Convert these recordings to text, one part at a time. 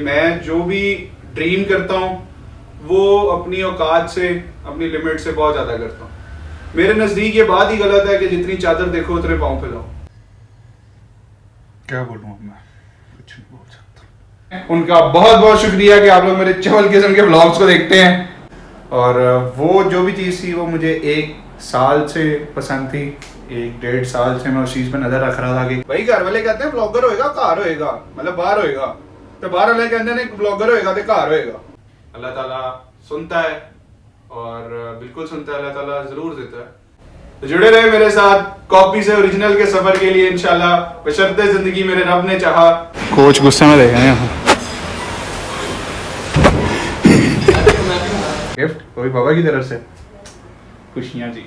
मैं जो भी ड्रीम करता हूँ वो अपनी औकात से, अपनी लिमिट से बहुत ज्यादा करता हूँ। मेरे नजदीक ये बात ही गलत है कि जितनी चादर देखो उतने पाँव फैलाओ। क्या बोलूँ अब मैं, कुछ नहीं बोल सकता। उनका बहुत बहुत शुक्रिया कि आप लोग मेरे चवल किस्म के व्लॉग्स को देखते हैं। और वो जो भी चीज़ थी वो मुझे 1 साल से पसंद थी, 1-1.5 साल से मैं उस चीज़ पर नज़र रख रहा था कि भाई घर वाले कहते हैं ब्लॉगर होएगा घर होएगा, मतलब बाहर होएगा, तो बाहर वाले कहते हैं ब्लॉगर होएगा तो घर होएगा। अल्लाह ताला सुनता है और बिल्कुल सुनता है, अल्लाह ताला ज़रूर देता है। तो जुड़े रहे मेरे साथ कॉपी से ओरिजिनल के सफर के लिए इंशाल्लाह, बशर्ते जिंदगी मेरे रब ने चाहा। कोच गुस्से में देख रहे हैं। गिफ्ट कोई बाबा की तरफ से, खुशियाँ जी।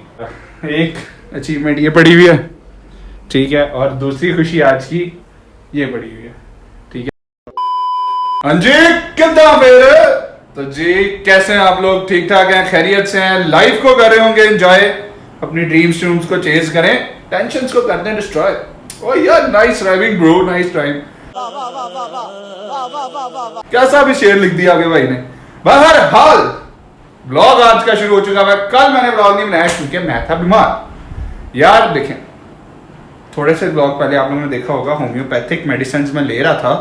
एक अचीवमेंट ये पड़ी हुई है, ठीक है, और दूसरी खुशी आज की ये पड़ी हुई है, ठीक है। हाँ जी, कितना फिर तो जी कैसे हैं आप लोग? ठीक ठाक हैं, खैरियत से हैं, लाइफ को कर रहे होंगे एंजॉय, अपनी ड्रीम्स को चेज करें, टेंशंस को करते हैं डिस्ट्रॉय। ओ यार nice driving bro, nice driving. कैसा भी शेर लिख दिया आगे भाई ने। बहरहाल ब्लॉग आज का शुरू हो चुका है। कल मैंने ब्लॉग नहीं बनाया क्योंकि मैं था बीमार। यार देखें, थोड़े से ब्लॉग पहले आप लोगों ने देखा होगा, होम्योपैथिक मेडिसिन में ले रहा था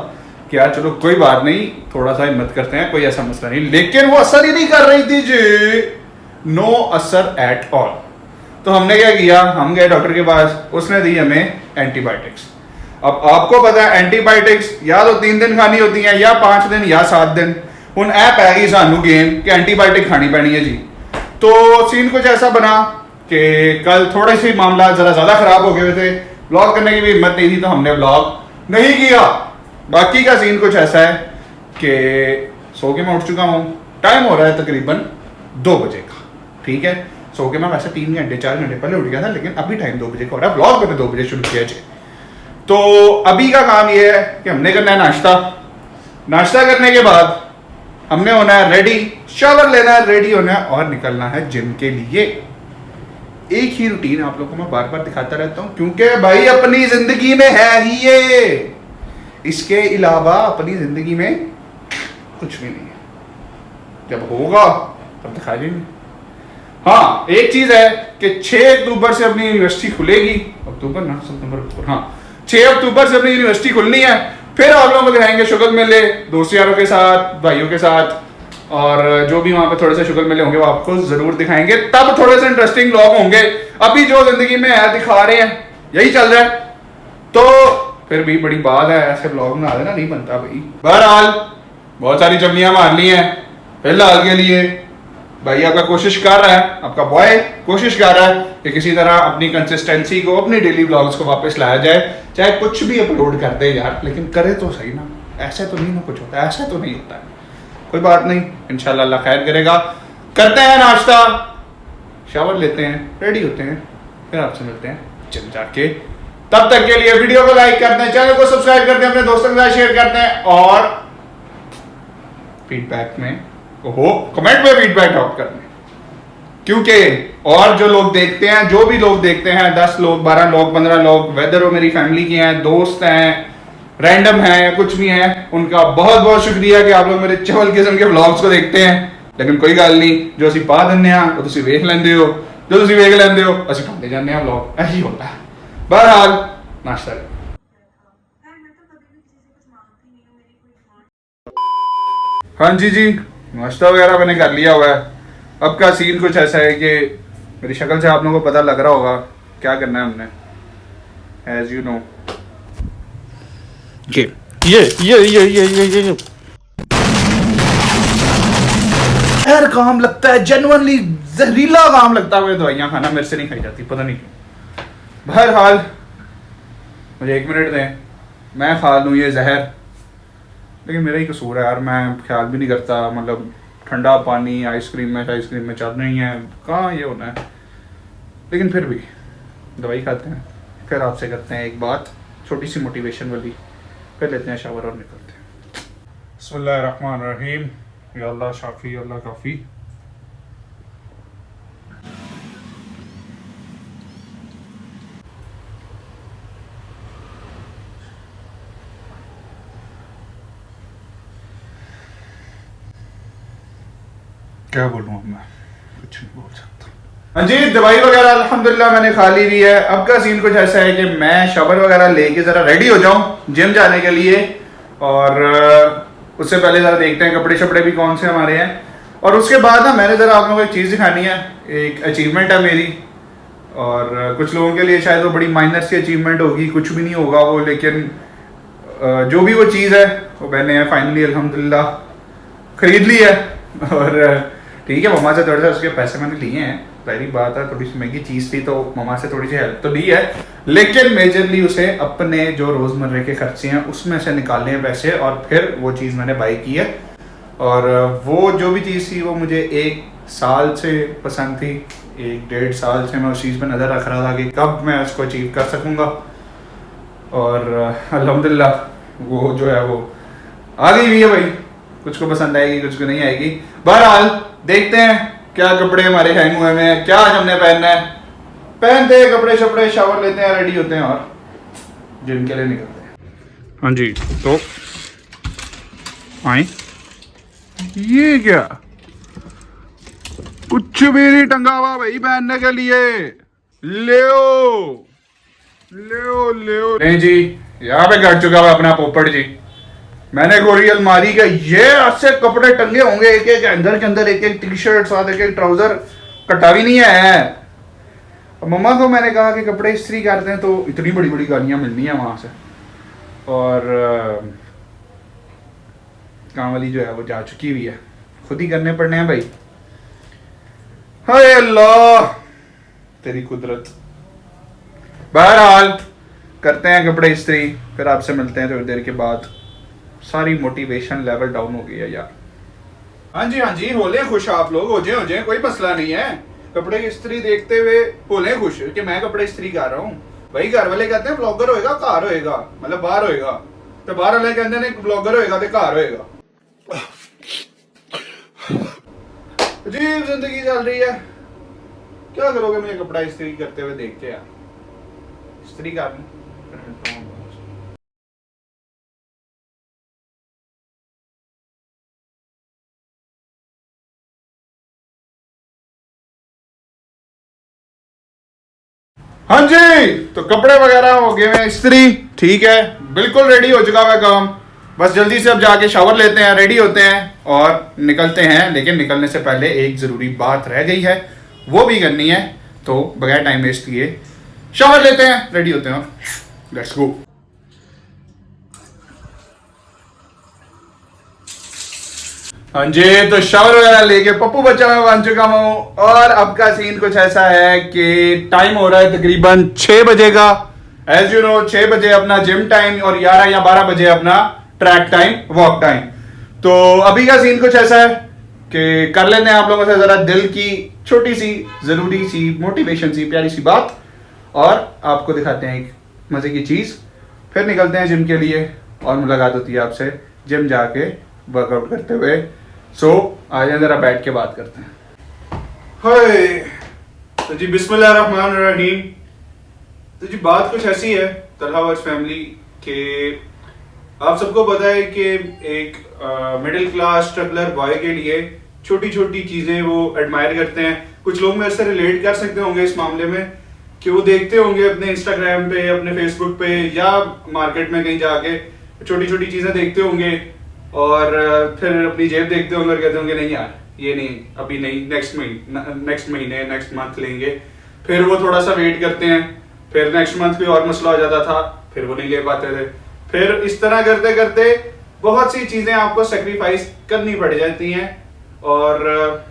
कि यार चलो कोई बात नहीं, थोड़ा सा हिम्मत करते हैं, कोई ऐसा मसला नहीं, लेकिन वो असर ही नहीं कर रही थी जी, नो असर एट ऑल। तो हमने क्या किया, हम गए डॉक्टर के पास, उसने दी हमें एंटीबायोटिक्स। अब आपको पता है एंटीबायोटिक्स या तो 3 दिन खानी होती हैं, या 5 दिन, या 7 दिन। उन ऐप है गई सानू गेम कि एंटीबायोटिक खानी पैनी है जी। तो सीन कुछ ऐसा बना कि कल थोड़े से मामला जरा ज्यादा खराब हो गए थे, ब्लॉग करने की भी हिम्मत नहीं थी, तो हमने ब्लॉग नहीं किया। बाकी का सीन कुछ ऐसा है कि सो के मैं उठ चुका हूँ, टाइम हो रहा है तकरीबन 2 बजे का, ठीक है। सो के मैं वैसे 3 घंटे 4 घंटे पहले उठ गया था, लेकिन अभी टाइम 2 बजे का हो रहा है, ब्लॉग मैंने 2 बजे शुरू किया जी। तो अभी का काम ये है कि हमने करना है नाश्ता। नाश्ता करने के बाद हमने होना है रेडी, शावर लेना है, रेडी होना है और निकलना है जिम के लिए। एक ही रूटीन आप लोगों को मैं बार बार दिखाता रहता हूं क्योंकि भाई अपनी जिंदगी में है ही ये, इसके अलावा अपनी जिंदगी में कुछ भी नहीं है। जब होगा तब दिखा देंगे। हाँ एक चीज है कि 6 अक्टूबर से अपनी यूनिवर्सिटी खुलेगी, अक्टूबर ना सितंबर, हाँ 6 अक्टूबर से अपनी यूनिवर्सिटी खुलनी है। फिर आप लोग दिखाएंगे शुगर मेले दोस्त यारों के साथ, भाइयों के साथ, और जो भी वहां पे थोड़े से शुगर मेले होंगे वो आपको जरूर दिखाएंगे, तब थोड़े से इंटरेस्टिंग ब्लॉग होंगे। अभी जो जिंदगी में है दिखा रहे हैं, यही चल रहा है, तो फिर भी बड़ी बात है, ऐसे ब्लॉग बना देना नहीं बनता भाई। बहरहाल बहुत सारी चमनियां मार ली हैं फिलहाल के लिए। भाई आपका कोशिश कर रहा है, आपका बॉय कोशिश कर रहा है कि किसी तरह अपनी कंसिस्टेंसी को, अपनी डेली ब्लॉग्स को वापस लाया जाए, चाहे कुछ भी अपलोड कर दे यार, लेकिन करे तो सही ना। ऐसे तो नहीं ना कुछ होता है, ऐसे तो नहीं होता है। कोई बात नहीं, इंशाल्लाह अल्लाह खैर करेगा। करते हैं नाश्ता, शावर लेते हैं, रेडी होते हैं, फिर आपसे मिलते हैं जिम जाके। तब तक के लिए वीडियो को लाइक करते हैं, चैनल को सब्सक्राइब करते हैं, अपने दोस्तों के साथ शेयर करते हैं, और फीडबैक में कमेंट में फीडबैक ड्रॉप करने, क्योंकि और जो लोग देखते हैं, जो भी लोग देखते हैं, 10 लोग 12 लोग 15 लोग, वेदर वो मेरी फैमिली के हैं, दोस्त हैं, रैंडम हैं, कुछ भी हैं, उनका बहुत बहुत शुक्रिया कि आप लोग मेरे चवल किस्म के व्लॉग्स को देखते हैं। लेकिन कोई गल नहीं, जो असी पा दिन्ने आ वो तुसी वेख लेंदे हो, जो तुसी वेख लेंदे हो असी पाते जाने आ व्लॉग, ऐसी होता है। बहरहाल नाश्ता हाँ जी नाश्ता वगैरह मैंने कर लिया हुआ है। अब का सीन कुछ ऐसा है कि मेरी शक्ल से आप लोगों को पता लग रहा होगा क्या करना है हमने, एज यू नो। ये हर काम लगता है, जेन्युइनली जहरीला काम लगता है। दवाइयाँ खाना मेरे से नहीं खाई जाती, पता नहीं क्यों। बहरहाल मुझे 1 मिनट दें, मैं खा लूँ ये जहर, लेकिन मेरा ही कसूर है यार, मैं ख्याल भी नहीं करता। मतलब ठंडा पानी आइसक्रीम में चल रही है, कहाँ ये होना है। लेकिन फिर भी दवाई खाते हैं, फिर आपसे करते हैं एक बात छोटी सी मोटिवेशन वाली, फिर लेते हैं शावर और निकलते हैं। बिस्मिल्लाहिर्रहमानिर्रहीम, या अल्लाह शाफी अल्लाह काफ़ी। क्या बोलूँ अब मैं, कुछ नहीं बोल सकता। हाँ जी, दवाई वगैरह अल्हम्दुलिल्लाह मैंने खा ली हुई है। अब का सीन कुछ ऐसा है कि मैं शावर वगैरह लेके ज़रा रेडी हो जाऊँ जिम जाने के लिए, और उससे पहले ज़रा देखते हैं कपड़े शपड़े भी कौन से हमारे हैं। और उसके बाद ना मैंने ज़रा आप लोगों को एक चीज़ दिखानी है, एक अचीवमेंट है मेरी, और कुछ लोगों के लिए शायद वो बड़ी माइनर सी अचीवमेंट होगी, कुछ भी नहीं होगा वो, लेकिन जो भी वो चीज़ है वो मैंने फाइनली अल्हम्दुलिल्लाह खरीद ली है। और ठीक है, मम्मा से थोड़ा सा उसके पैसे मैंने लिए हैं, पहली बात है, थोड़ी सी महंगी चीज़ थी तो मम्मा से थोड़ी सी हेल्प तो ली है, लेकिन मेजरली उसे अपने जो रोज़मर्रे के खर्चे हैं उसमें से निकालने हैं पैसे, और फिर वो चीज़ मैंने बाई की है। और वो जो भी चीज़ थी वो मुझे 1 साल से पसंद थी, 1-1.5 साल से मैं उस चीज़ पर नज़र रख रहा था कि कब मैं उसको अचीव कर सकूँगा, और अल्हम्दुलिल्लाह वो जो है वो आ गई हुई है भाई। कुछ को पसंद आएगी, कुछ को नहीं आएगी। बहरहाल देखते हैं क्या कपड़े हमारे हैंग हुए हैं, क्या आज हमने पहनना है, पहनते हैं कपड़े शपड़े, शावर लेते हैं, रेडी होते हैं और जिम के लिए निकलते हैं। हाँ जी, तो आए, ये क्या, कुछ भी नहीं टंगा हुआ भाई पहनने के लिए, ले नहीं जी, यहाँ पे कर चुका हुआ अपना पोपट जी। मैंने गोरी अलमारी के ये ऐसे कपड़े टंगे होंगे, एक एक हैंगर के अंदर एक एक टी शर्ट साथ एक एक ट्राउजर, कटा भी नहीं है। मम्मा को मैंने कहा कि कपड़े इस्त्री करते हैं तो इतनी बड़ी बड़ी गालियाँ मिलनी है वहाँ से, और काम वाली जो है वो जा चुकी हुई है, खुद ही करने पड़ने हैं भाई। हाय अल्लाह तेरी कुदरत। बहरहाल करते हैं कपड़े इस्त्री, फिर आपसे मिलते हैं थोड़ी देर के बाद। सारी मोटिवेशन लेवल डाउन हो गई है यार। हाँ जी, हो ले खुश आप लोग, हो जाए, कोई मसला नहीं है। कपड़े की इस्त्री देखते हुए हो ले खुश कि मैं कपड़े इस्त्री कर रहा हूँ। भाई घर वाले कहते हैं ब्लॉगर होएगा घर होएगा, मतलब बाहर होएगा, तो बाहर वाले कहते हैं ब्लॉगर होएगा तो घर होएगा। अजीब जिंदगी चल रही है, क्या करोगे मुझे कपड़ा इस्त्री करते हुए देख के यार। इस्त्री कर लूं। हाँ जी, तो कपड़े वगैरह हो गए हैं इस्त्री, ठीक है, बिल्कुल रेडी हो चुका है काम। बस जल्दी से अब जाके शावर लेते हैं, रेडी होते हैं और निकलते हैं। लेकिन निकलने से पहले एक ज़रूरी बात रह गई है, वो भी करनी है, तो बगैर टाइम वेस्ट किए शावर लेते हैं, रेडी होते हैं, लेट्स गो। हाँ जी, तो शावर वगैरह लेके पप्पू बच्चा मैं बन चुका हूँ, और अब का सीन कुछ ऐसा है कि टाइम हो रहा है तकरीबन 6 बजे का। एज यू नो 6 बजे अपना जिम टाइम और 11 या 12 बजे अपना ट्रैक टाइम, वॉक टाइम। तो अभी का सीन कुछ ऐसा है कि कर लेते हैं आप लोगों से जरा दिल की छोटी सी जरूरी सी मोटिवेशन सी प्यारी सी बात, और आपको दिखाते हैं एक मजे की चीज, फिर निकलते हैं जिम के लिए और मुलाकात होती है आपसे जिम जाके वर्कआउट करते हुए। सो आ जाए जरा बैठ के बात करते हैं। हाय, तो जी बिस्मिल्लाहिर्रहमानिर्रहीम। तो जी बात कुछ ऐसी है तलहा वर्स फैमिली के, आप सबको पता है कि एक मिडिल क्लास स्ट्रगलर बॉय के लिए छोटी छोटी चीजें वो एडमायर करते हैं। कुछ लोग मेरे से रिलेट कर सकते होंगे इस मामले में कि वो देखते होंगे अपने इंस्टाग्राम पे, अपने फेसबुक पे या मार्केट में कहीं जाके छोटी छोटी चीजें देखते होंगे, और फिर अपनी जेब देखते होंगे और कहते होंगे नहीं यार ये नहीं, अभी नहीं, नेक्स्ट महीने नेक्स्ट मंथ लेंगे। फिर वो थोड़ा सा वेट करते हैं, फिर नेक्स्ट मंथ कोई और मसला हो जाता था, फिर वो नहीं ले पाते थे। फिर इस तरह करते करते बहुत सी चीजें आपको सेक्रीफाइस करनी पड़ जाती हैं, और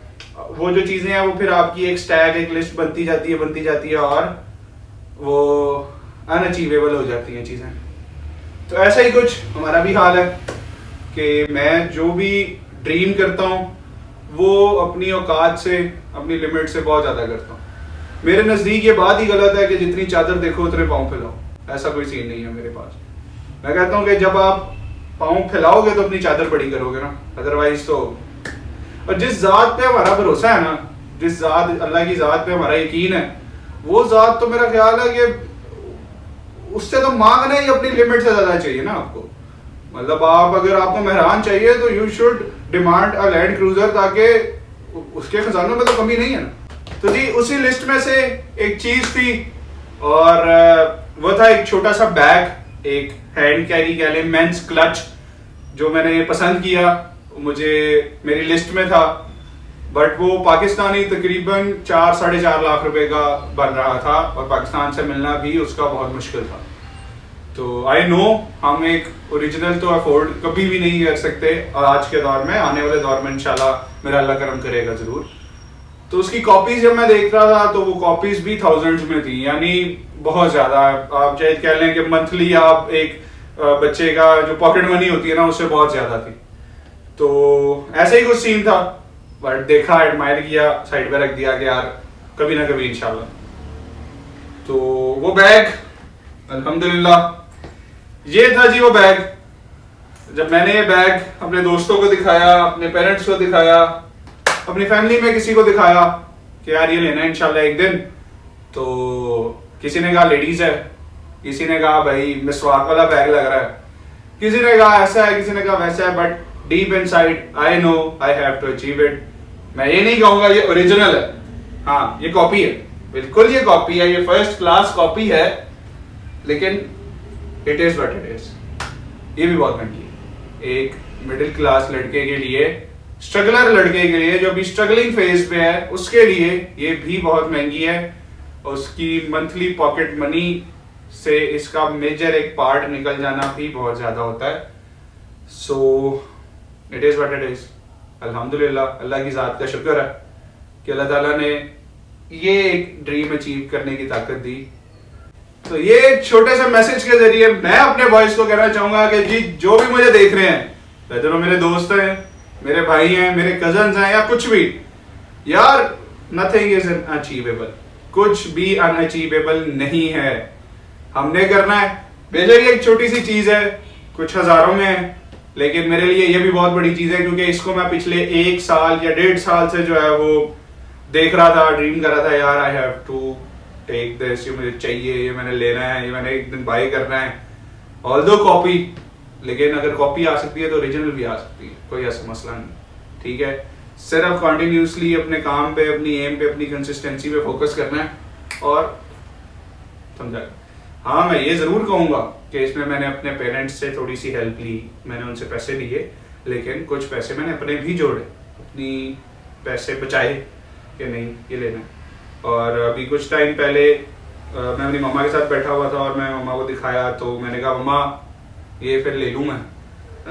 वो जो चीजें हैं वो फिर आपकी एक स्टैक, एक लिस्ट बनती जाती है और वो अनअचीवेबल हो जाती हैं चीजें। तो ऐसा ही कुछ हमारा भी हाल है कि मैं जो भी ड्रीम करता हूँ वो अपनी औकात से, अपनी लिमिट से बहुत ज़्यादा करता हूँ। मेरे नज़दीक ये बात ही गलत है कि जितनी चादर देखो उतने पाँव फैलाओ, ऐसा कोई सीन नहीं है मेरे पास। मैं कहता हूँ कि जब आप पाँव फैलाओगे तो अपनी चादर बड़ी करोगे ना, अदरवाइज तो। और जिस ज़ात पे हमारा भरोसा है ना, जिस ज़ात, अल्लाह की ज़ात पे हमारा यकीन है, वो ज़ात तो मेरा ख्याल है कि उससे तो मांगना ही अपनी लिमिट से ज़्यादा चाहिए ना आपको। मतलब आप, अगर आपको मेहरान चाहिए तो you should demand a land cruiser, ताकि उसके खजानों में तो कमी नहीं है ना। तो जी उसी लिस्ट में से एक चीज थी और वो था एक छोटा सा बैग, एक हैंड कैरी कह लें, मेंस क्लच, जो मैंने पसंद किया, मुझे मेरी लिस्ट में था, बट वो पाकिस्तानी तकरीबन 4-4.5 लाख रुपए का बन रहा था और पाकिस्तान से मिलना भी उसका बहुत मुश्किल था। तो आई नो हम एक ओरिजिनल तो अफोर्ड कभी भी नहीं कर सकते, और आज के दौर में, आने वाले दौर में इंशाल्लाह मेरा अल्लाह करम करेगा जरूर। तो उसकी कॉपीज जब मैं देख रहा था तो वो कॉपीज भी थाउजेंड्स में थी, यानी बहुत ज्यादा। आप चाहे कह लें कि मंथली आप एक बच्चे का जो पॉकेट मनी होती है ना, उससे बहुत ज्यादा थी। तो ऐसे ही कुछ सीन था, बट देखा, एडमायर किया, साइड पे रख दिया कि यार कभी ना कभी इंशाल्लाह। तो वो बैग अल्हम्दुलिल्लाह, ये था जी वो बैग। जब मैंने ये बैग अपने दोस्तों को दिखाया, अपने पेरेंट्स को दिखाया, अपनी फैमिली में किसी को दिखाया कि यार ये लेना है इंशाल्लाह एक दिन, तो किसी ने कहा लेडीज है, किसी ने कहा भाई मिसवाक वाला बैग लग रहा है, किसी ने कहा ऐसा है, किसी ने कहा वैसा है, but deep inside I know I have to achieve it. मैं ये नहीं कहूंगा ये ओरिजिनल है, हाँ ये कॉपी है, बिल्कुल ये कॉपी है, ये फर्स्ट क्लास कॉपी है, लेकिन it is what it is. ये भी बहुत महंगी है एक मिडिल क्लास लड़के के लिए, स्ट्रगलर लड़के के लिए जो अभी स्ट्रगलिंग फेज पे है, उसके लिए ये भी बहुत महंगी है। उसकी मंथली पॉकेट मनी से इसका मेजर एक पार्ट निकल जाना भी बहुत ज्यादा होता है। So it is what it is. अल्हम्दुलिल्लाह, अल्लाह की जात का शुक्र है कि अल्लाह ताला ने ये एक ड्रीम अचीव करने की ताकत दी। तो ये एक छोटे से मैसेज के जरिए मैं अपने वॉइस को कहना चाहूंगा कि जी जो भी मुझे देख रहे हैं, वैसे मेरे दोस्त हैं, मेरे भाई हैं, मेरे कजन्स हैं या कुछ भी, यार नथिंग इज अनअचीवेबल, कुछ भी अनअचीवेबल नहीं है। हमने करना है, बेशक ये एक छोटी सी चीज है, कुछ हजारों में है, लेकिन मेरे लिए ये भी बहुत बड़ी चीज है, क्योंकि इसको मैं पिछले 1 साल या 1.5 साल से जो है वो देख रहा था, ड्रीम कर रहा था, यार I have to take this, ये मुझे चाहिए, ये मैंने लेना है, ये मैंने एक दिन बाय करना है। ऑल्दो कॉपी, लेकिन अगर कॉपी आ सकती है तो ओरिजिनल भी आ सकती है, कोई ऐसा मसला नहीं, ठीक है। सिर्फ कॉन्टिन्यूसली अपने काम पे, अपनी एम पे, अपनी कंसिस्टेंसी पे फोकस करना है और समझा। हाँ मैं ये जरूर कहूंगा कि इसमें मैंने अपने पेरेंट्स से थोड़ी सी हेल्प ली, मैंने उनसे पैसे लिए, लेकिन कुछ पैसे मैंने अपने भी जोड़े, अपनी पैसे बचाए कि नहीं ये लेना है। और अभी कुछ टाइम पहले मैं अपनी मम्मा के साथ बैठा हुआ था और मैं मम्मा को दिखाया, तो मैंने कहा मम्मा ये फिर ले लूँ मैं।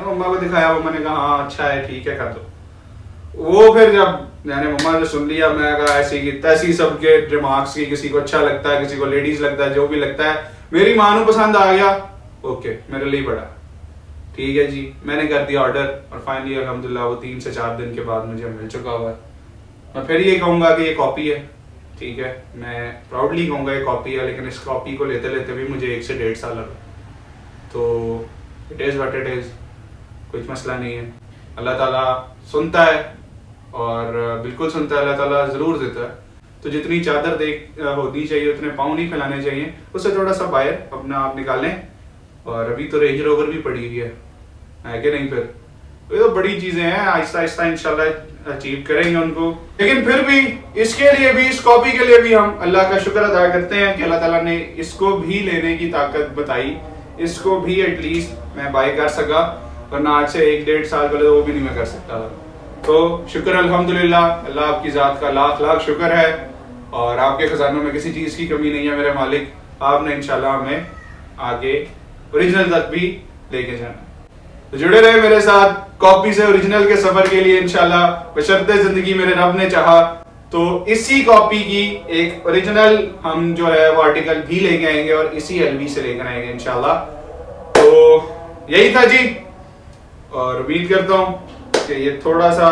मम्मा को दिखाया, मम्मा ने कहा हाँ अच्छा है, ठीक है कर दो। वो फिर जब मैंने मम्मा ने सुन लिया, मैं कहा ऐसी की तैसी सबके रिमार्क्स की, किसी को अच्छा लगता है, किसी को लेडीज लगता है, जो भी लगता है, मेरी माँ को पसंद आ गया, ओके मेरे लिए बड़ा ठीक है जी। मैंने कर दिया ऑर्डर और फाइनली अल्हम्दुलिल्लाह वो 3 से 4 दिन के बाद मुझे मिल चुका हुआ है। मैं फिर ये कहूँगा कि ये कॉपी है, ठीक है, मैं प्राउडली कहूँगा ये कॉपी है, लेकिन इस कॉपी को लेते लेते भी मुझे 1 से 1.5 साल लगा। तो it is what it is, कुछ मसला नहीं है। अल्लाह ताला सुनता है और बिल्कुल सुनता है, अल्लाह ताला ज़रूर देता है। तो जितनी चादर देख होनी चाहिए उतने पाँव नहीं फैलाने चाहिए, उससे थोड़ा सा बाहर अपना आप निकालें। और अभी तो रेंज रोवर भी पड़ी हुई है कि नहीं, फिर ये तो बड़ी चीज़ें हैं, आहिस्ता आहिस्ता इंशाल्लाह अचीव करेंगे उनको। लेकिन फिर भी इसके लिए भी, इस कॉपी के लिए भी हम अल्लाह का शुक्र अदा करते हैं कि अल्लाह ताला ने इसको भी लेने की ताकत बताई, इसको भी एटलीस्ट मैं बाय कर सका, वरना आज से 1-1.5 साल पहले तो वो भी नहीं मैं कर सकता था। तो शुक्र अल्हम्दुलिल्लाह, अल्लाह आपकी ज़ात का लाख लाख शुक्र है, और आपके खजानों में किसी चीज़ की कमी नहीं है मेरे मालिक। आपने इंशाल्लाह हमें आगे ओरिजिनल तक भी लेके जाना। तो जुड़े रहे मेरे साथ कॉपी से ओरिजिनल के सफर के लिए इंशाल्लाह, बशर्ते जिंदगी मेरे रब ने चाहा तो इसी कॉपी की एक ओरिजिनल हम जो है वो आर्टिकल भी लेके आएंगे और इसी एलवी से लेकर आएंगे इंशाल्लाह। तो यही था जी, और उम्मीद करता हूँ कि ये थोड़ा सा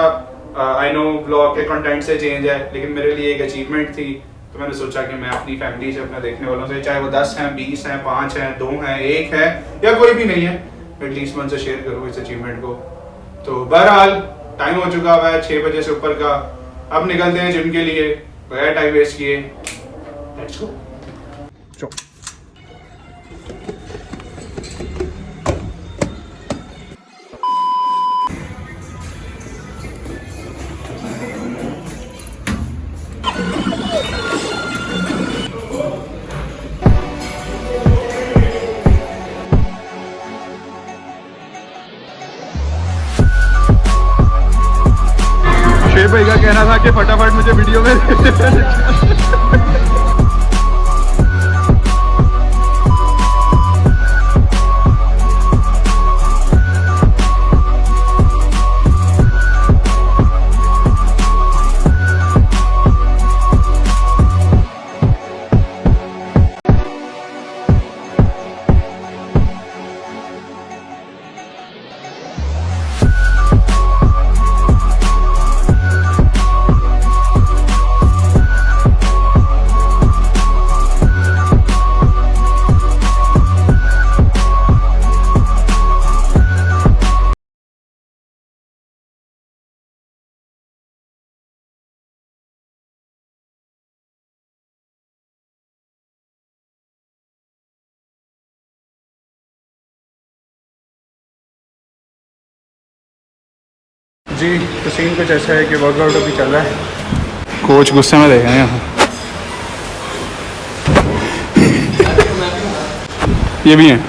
आई नो ब्लॉग के कंटेंट से चेंज है, लेकिन मेरे लिए एक अचीवमेंट थी। तो मैंने सोचा कि मैं अपनी फैमिली से, अपने देखने वालों से, चाहे वो 10 हैं, 20 हैं, 5 हैं, 2 हैं, 1 है या कोई भी नहीं है, एटलीस्ट मैं उनसे शेयर करूँ इस अचीवमेंट को। तो बहरहाल टाइम हो चुका हुआ है 6 बजे से ऊपर का, अब निकलते हैं जिम के लिए बगैर टाइम वेस्ट किए। Let's go. शेख भाई का कहना था कि फटाफट मुझे वीडियो में जी। तो सीन कुछ ऐसा है कि वर्कआउट अभी चल रहा है। कोच गुस्से में देख रहे हैं यहाँ। ये भी हैं।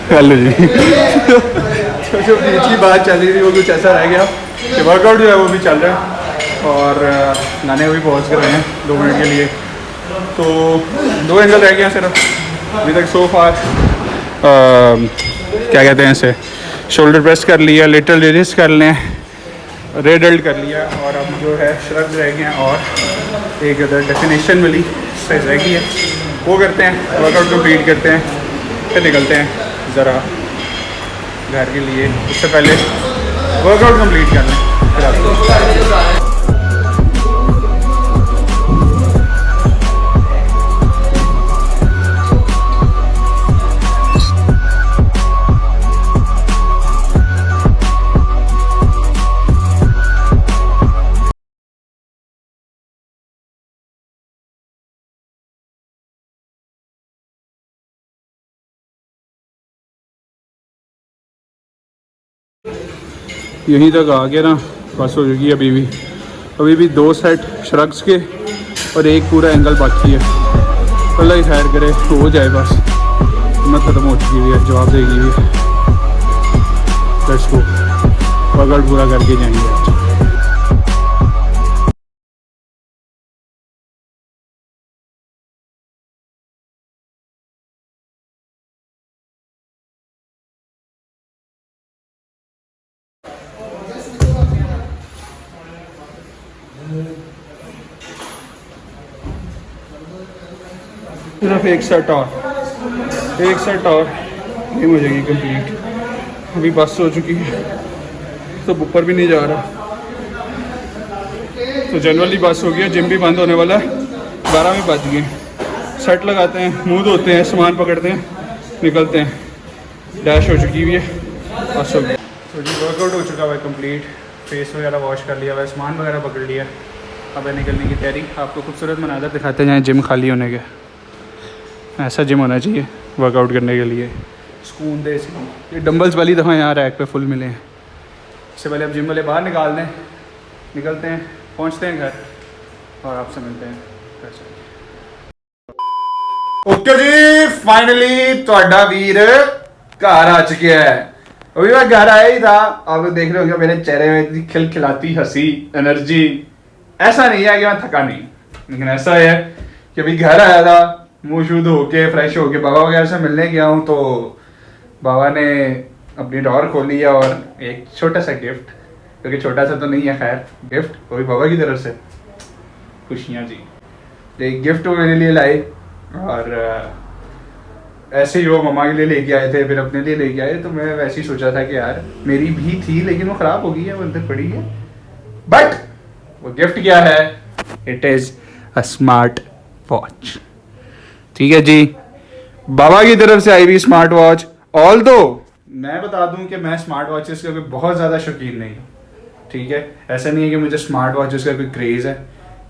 हेलो जी। तो जो बीच की बात चल रही थी वो कुछ ऐसा रह गया कि वर्कआउट जो है वो भी चल रहा है और गाने भी पहुँच कर रहे हैं 2 मिनट के लिए। तो 2 एंगल रह गया सिर्फ अभी तक सो फार। क्या कहते हैं इसे, शोल्डर प्रेस कर लिया, लेटरल रेडियस कर लें, रेड हल्ड कर लिया और अब जो है श्रग रह गए हैं और एक अदर डेफिनेशन वाली एक्सरसाइज रह गई है वो करते हैं। वर्कआउट कंप्लीट करते हैं फिर निकलते हैं ज़रा घर के लिए। उससे पहले वर्कआउट कंप्लीट कर लें फिर आपको। यहीं तक आ गया ना, बस हो चुकी है। अभी भी 2 सेट श्रग्स के और एक पूरा एंगल बाकी है। अल्लाह ही खैर करे हो जाए बस। हिम्मत ख़त्म हो चुकी हुई है, जवाब देगी हुई है। लेट्स गो, वर्कआउट पूरा करके जाएंगे आज। सिर्फ एक सेट और ये हो जाएगी कंप्लीट। अभी बस हो चुकी है, सब ऊपर भी नहीं जा रहा। तो जनरली बस हो गया, जिम भी बंद होने वाला है। 12 में बज गए। सेट लगाते हैं, मुंह धोते हैं, सामान पकड़ते हैं, निकलते हैं। डैश हो चुकी हुई है, बस हो गया। तो जी वर्कआउट हो चुका हुआ है कंप्लीट। फेस वगैरह वॉश कर लिया हुआ है, सामान वगैरह पकड़ लिया। अब निकलने की तैयारी। आपको खूबसूरत मनाजर दिखाते जाएँ जिम खाली होने के। ऐसा जिम होना चाहिए वर्कआउट करने के लिए, सुकून दे। ये डंबल्स वाली दफ़ा यहाँ रैक पे फुल मिले हैं। इससे पहले अब जिम वाले बाहर निकाल दें, निकलते हैं, पहुँचते हैं घर और आपसे मिलते हैं। ओके जी, फाइनली ਤੁਹਾਡਾ वीर घर आ चुका है। अभी मैं घर आया ही था, आप देख रहे होंगे मेरे चेहरे में इतनी खिलखिलाती हंसी, एनर्जी। ऐसा नहीं है कि मैं थका नहीं, लेकिन ऐसा है कि अभी घर आया था, मुँह शुद्ध होके फ्रेश होके बाबा वगैरह से मिलने गया हूँ। तो बाबा ने अपनी डोर खोली है और एक छोटा सा गिफ्ट, क्योंकि छोटा सा तो नहीं है खैर, गिफ्ट वो भी बाबा की तरफ से। खुशियाँ जी, एक गिफ्ट वो मेरे लिए लाए और ऐसे ही वो मम्मा के लिए लेके आए थे, फिर अपने लिए लेके आए। तो मैं वैसे ही सोचा था कि यार मेरी भी थी लेकिन वो ख़राब हो गई है, वो अंदर पड़ी है। बट वो गिफ्ट क्या है? It is a smart watch. ठीक है जी, बाबा की तरफ से आई हुई स्मार्ट वॉच। ऑल दो मैं बता दूं कि मैं स्मार्ट वॉचेस का कोई बहुत ज़्यादा शौकीन नहीं हूँ। ठीक है, ऐसा नहीं है कि मुझे स्मार्ट वॉचेस का कोई क्रेज़ है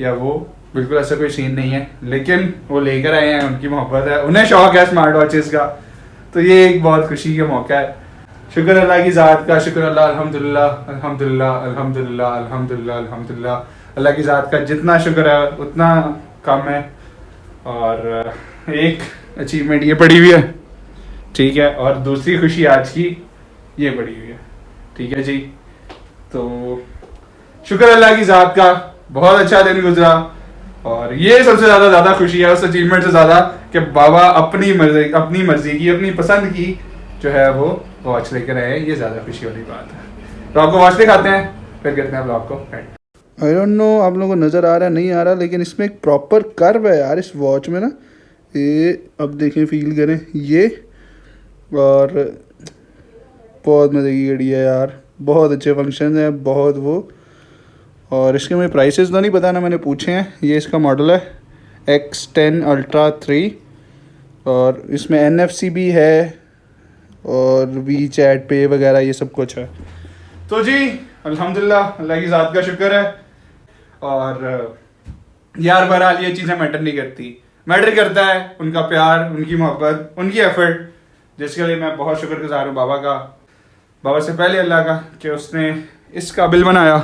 या वो, बिल्कुल ऐसा कोई सीन नहीं है। लेकिन वो लेकर आए हैं, उनकी मोहब्बत है, उन्हें शौक है स्मार्ट वॉचेस का। तो ये एक बहुत खुशी का मौका है। शुक्र अल्लाह की ज़ात का, शुक्र अल्लाह, अल्हम्दुलिल्लाह अल्हम्दुलिल्लाह अल्हम्दुलिल्लाह अल्हम्दुलिल्लाह अल्हम्दुलिल्लाह। अल्लाह की ज़ात का जितना शुक्र है उतना कम है। और एक अचीवमेंट ये पड़ी हुई है, ठीक है, और दूसरी खुशी आज की ये पड़ी हुई है। ठीक है जी, तो शुक्र अल्लाह की ज़ात का, बहुत अच्छा दिन गुजरा। और ये सबसे ज़्यादा खुशी है उस अचीवमेंट से ज़्यादा कि बाबा अपनी मर्जी की, अपनी पसंद की जो है वो वॉच लेकर आए। ये ज़्यादा खुशी वाली बात है। तो आपको वॉच दिखाते हैं, फिर करते हैं ब्लॉग को एंड। आई डोंट नो आप लोगों को नज़र आ रहा है नहीं आ रहा, लेकिन इसमें एक प्रॉपर कर्व है यार इस वॉच में ना। ये अब देखें, फील करें ये, और बहुत मज़े की घड़ी है यार, बहुत अच्छे फंक्शन हैं, बहुत वो। और इसके मुझे प्राइसेस तो नहीं पता ना, मैंने पूछे हैं। ये इसका मॉडल है X10 Ultra 3 और इसमें NFC भी है और WeChat पे वगैरह ये सब कुछ है। तो जी अल्हम्दुलिल्लाह, अल्लाह की ज़ात का शुक्र है। और यार बहरहाल ये चीज़ें मैटर नहीं करती, मैटर करता है उनका प्यार, उनकी मोहब्बत, उनकी एफर्ट, जिसके लिए मैं बहुत शुक्रगुजार हूँ बाबा का, बाबा से पहले अल्लाह का, कि उसने इस काबिल बनाया,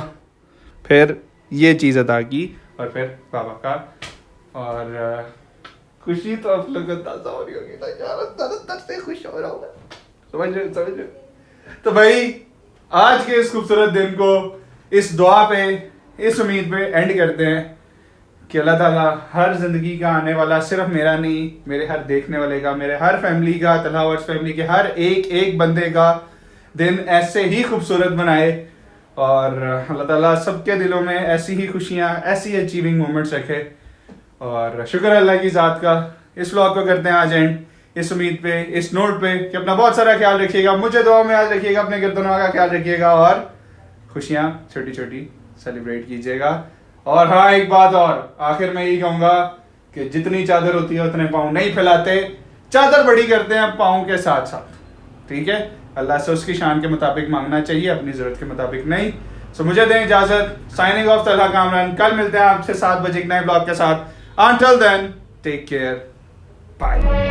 फिर ये चीज़ अदा की, और फिर बाबा का। और खुशी तो आप लोग अंदाजा हो रही होगी ना यार, अंदर से खुश हो रहा हूँ, समझ रहे। तो भाई आज के इस खूबसूरत दिन को इस दुआ पे, इस उम्मीद पे एंड करते हैं कि अल्लाह ताला हर ज़िंदगी का आने वाला, सिर्फ मेरा नहीं, मेरे हर देखने वाले का, मेरे हर फैमिली का, तलहा वर्स फैमिली के हर एक बंदे का दिन ऐसे ही खूबसूरत बनाए। और अल्लाह ताला सबके दिलों में ऐसी ही खुशियाँ, ऐसी अचीविंग मोमेंट्स रखे। और शुक्र अल्लाह की ज़ात का। इस व्लॉग को करते हैं आज एंड, इस उम्मीद पे, इस नोट पे कि अपना बहुत सारा ख्याल रखिएगा, मुझे दुआओं में याद रखिएगा, अपने गिरदनों का ख्याल रखिएगा, और खुशियाँ छोटी छोटी सेलिब्रेट कीजिएगा। और हाँ, एक बात और आखिर में यही कहूँगा कि जितनी चादर होती है उतने पाँव नहीं फैलाते, चादर बड़ी करते हैं पाँव के साथ साथ, ठीक है। अल्लाह से उसकी शान के मुताबिक मांगना चाहिए, अपनी ज़रूरत के मुताबिक नहीं। सो मुझे दें इजाज़त, साइनिंग ऑफ तलहा कामरान। कल मिलते हैं आपसे 7 बजे एक नए ब्लॉग के साथ। Until then, take care. Bye.